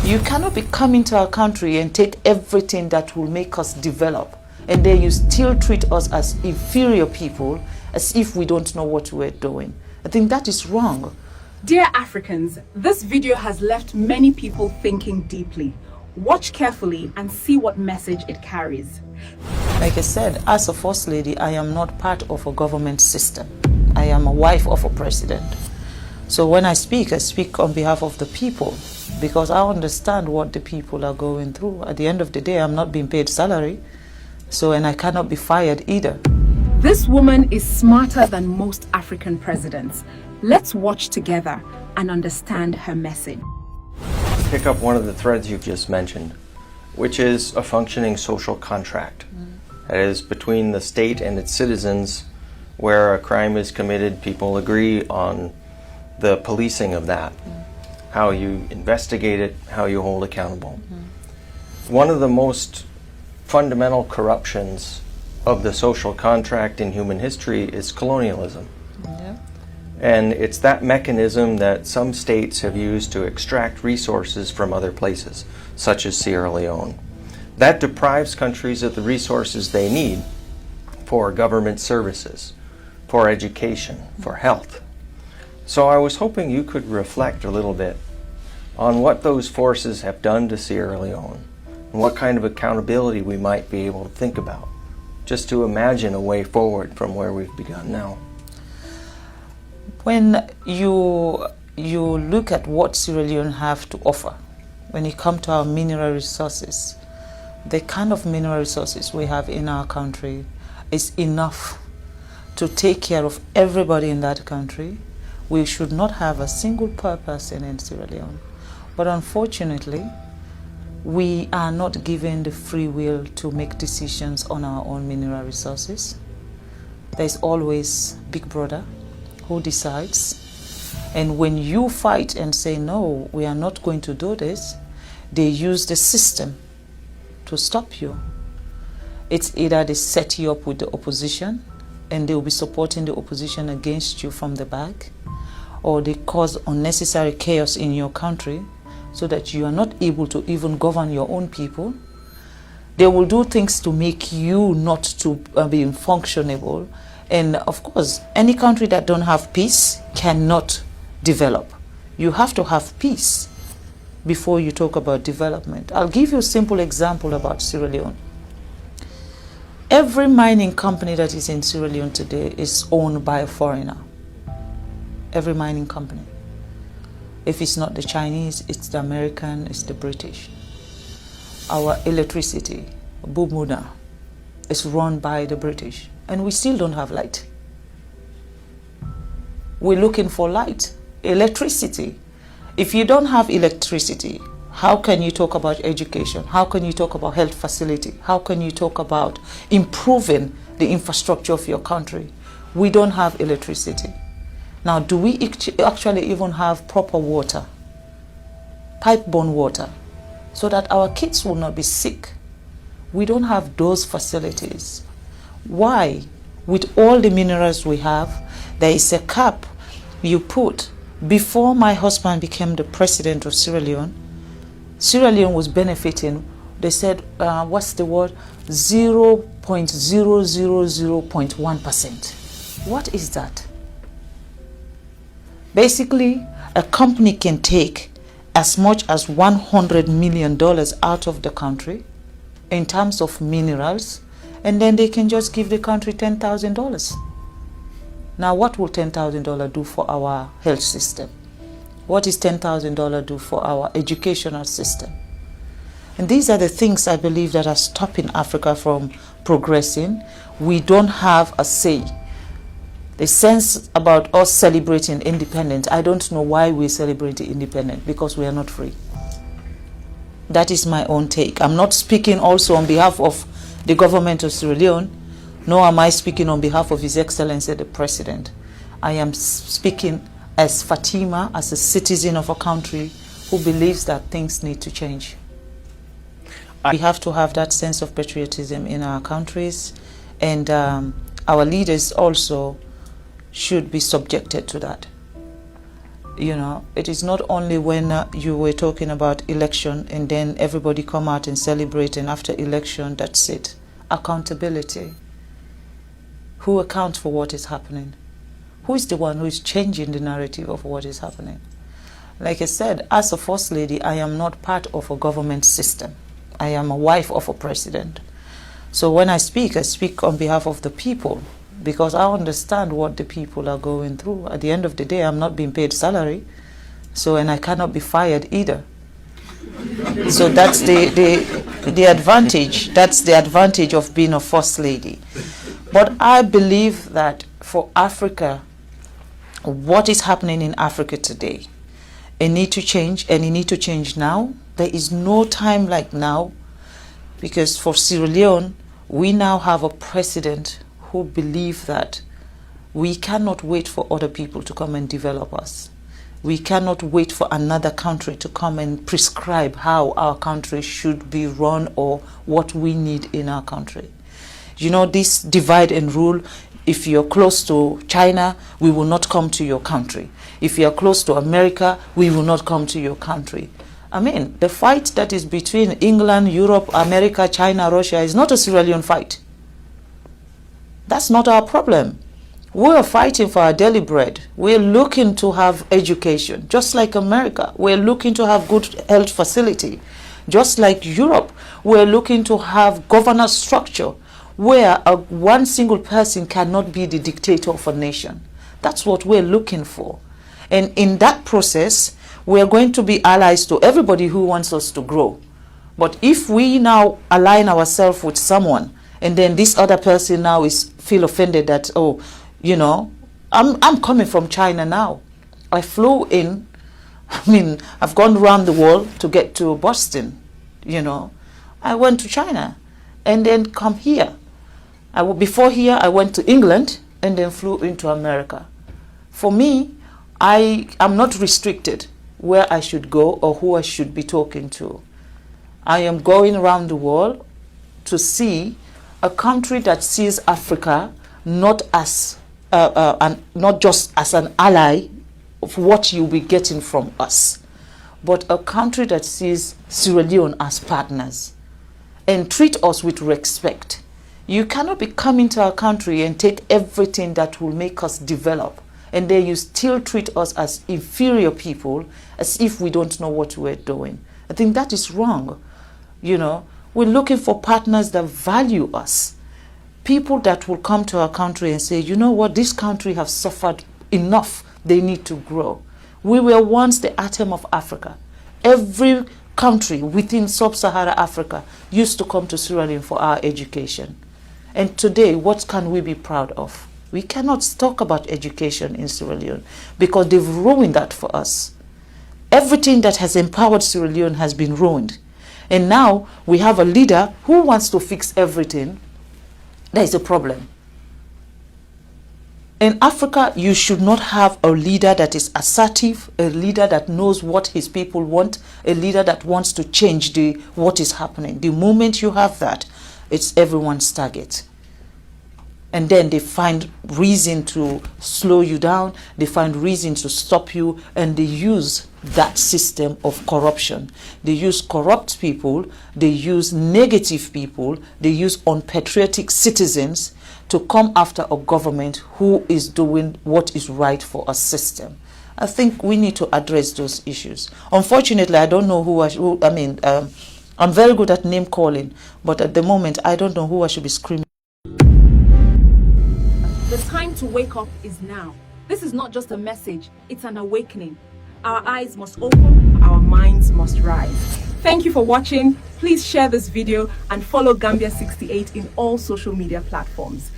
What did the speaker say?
You cannot be coming to our country and take everything that will make us develop, and then you still treat us as inferior people, as if we don't know what we're doing. I think that is wrong. Dear Africans, this video has left many people thinking deeply. Watch carefully and see what message it carries. Like I said, as a First Lady, I am not part of a government system. I am a wife of a president. So when I speak on behalf of the people, because I understand what the people are going through. At the end of the day, I'm not being paid salary, and I cannot be fired either. This woman is smarter than most African presidents. Let's watch together and understand her message. Pick up one of the threads you've just mentioned, which is a functioning social contract. That is between the state and its citizens. Where a crime is committed, people agree on the policing of that, how you investigate it, how you hold accountable. One of the most fundamental corruptions of the social contract in human history is colonialism. And it's that mechanism that some states have used to extract resources from other places, such as Sierra Leone. That deprives countries of the resources they need for government services, for education, for health. So I was hoping you could reflect a little bit on what those forces have done to Sierra Leone and what kind of accountability we might be able to think about, just to imagine a way forward from where we've begun now. When you look at what Sierra Leone have to offer, when it comes to our mineral resources, the kind of mineral resources we have in our country is enough to take care of everybody in that country. We should not have a single poor person in Sierra Leone. But unfortunately, we are not given the free will to make decisions on our own mineral resources. There's always Big Brother who decides. And when you fight and say, no, we are not going to do this, they use the system to stop you. It's either they set you up with the opposition and they'll be supporting the opposition against you from the back, or they cause unnecessary chaos in your country so that you are not able to even govern your own people. They will do things to make you not to be functionable. And of course, any country that don't have peace cannot develop. You have to have peace before you talk about development. I'll give you a simple example about Sierra Leone. Every mining company that is in Sierra Leone today is owned by a foreigner. Every mining company. If it's not the Chinese, it's the American, it's the British. Our electricity, Bumuna, is run by the British, and we still don't have light. We're looking for light, electricity. If you don't have electricity, how can you talk about education? How can you talk about health facility? How can you talk about improving the infrastructure of your country? We don't have electricity. Now, do we actually even have proper water, pipe-borne water, so that our kids will not be sick? We don't have those facilities. Why? With all the minerals we have, there is a cap you put. Before my husband became the president of Sierra Leone was benefiting, they said, what's the word? 0.000.1%. What is that? Basically, a company can take as much as $100 million out of the country in terms of minerals, and then they can just give the country $10,000. Now, what will $10,000 do for our health system? What does $10,000 do for our educational system? And these are the things I believe that are stopping Africa from progressing. We don't have a say. The sense about us celebrating independence, I don't know why we celebrate independence, because we are not free. That is my own take. I'm not speaking also on behalf of the government of Sierra Leone, nor am I speaking on behalf of His Excellency the President. I am speaking as Fatima, as a citizen of a country who believes that things need to change. We have to have that sense of patriotism in our countries, and our leaders also should be subjected to that. You know, it is not only when you were talking about election and then everybody come out and celebrate, and after election, that's it. Accountability. Who accounts for what is happening? Who is the one who is changing the narrative of what is happening? Like I said, as a First Lady, I am not part of a government system. I am a wife of a president. So when I speak on behalf of the people, because I understand what the people are going through. At the end of the day, I'm not being paid salary, so, and I cannot be fired either. So that's the advantage. That's the advantage of being a First Lady. But I believe that for Africa, what is happening in Africa today, it need to change, and it need to change now. There is no time like now, because for Sierra Leone, we now have a president who believe that we cannot wait for other people to come and develop us. We cannot wait for another country to come and prescribe how our country should be run or what we need in our country. You know, this divide and rule, if you're close to China, we will not come to your country. If you're close to America, we will not come to your country. I mean, the fight that is between England, Europe, America, China, Russia is not a Sierra Leone fight. That's not our problem. We're fighting for our daily bread. We're looking to have education, just like America. We're looking to have good health facility. Just like Europe, we're looking to have governance structure where one single person cannot be the dictator of a nation. That's what we're looking for. And in that process, we're going to be allies to everybody who wants us to grow. But if we now align ourselves with someone, and then this other person now feel offended that, oh, you know, I'm coming from China now. I flew in, I mean, I've gone around the world to get to Boston, you know. I went to China and then come here. Before here, I went to England and then flew into America. For me, I am not restricted where I should go or who I should be talking to. I am going around the world to see a country that sees Africa not as not just as an ally of what you'll be getting from us, but a country that sees Sierra Leone as partners and treat us with respect. You cannot be coming to our country and take everything that will make us develop, and then you still treat us as inferior people, as if we don't know what we're doing. I think that is wrong. You know, we're looking for partners that value us. People that will come to our country and say, you know what, this country has suffered enough, they need to grow. We were once the atom of Africa. Every country within sub-Saharan Africa used to come to Sierra Leone for our education. And today, what can we be proud of? We cannot talk about education in Sierra Leone because they've ruined that for us. Everything that has empowered Sierra Leone has been ruined. And now we have a leader who wants to fix everything. There is a problem. In Africa, you should not have a leader that is assertive, a leader that knows what his people want, a leader that wants to change what is happening. The moment you have that, it's everyone's target. And then they find reason to slow you down, they find reason to stop you, and they use that system of corruption. They use corrupt people, they use negative people, they use unpatriotic citizens to come after a government who is doing what is right for a system. I think we need to address those issues. Unfortunately, I don't know I'm very good at name calling, but at the moment, I don't know who I should be screaming. The time to wake up is now. This is not just a message, it's an awakening. Our eyes must open, our minds must rise. Thank you for watching. Please share this video and follow Gambia 68 in all social media platforms.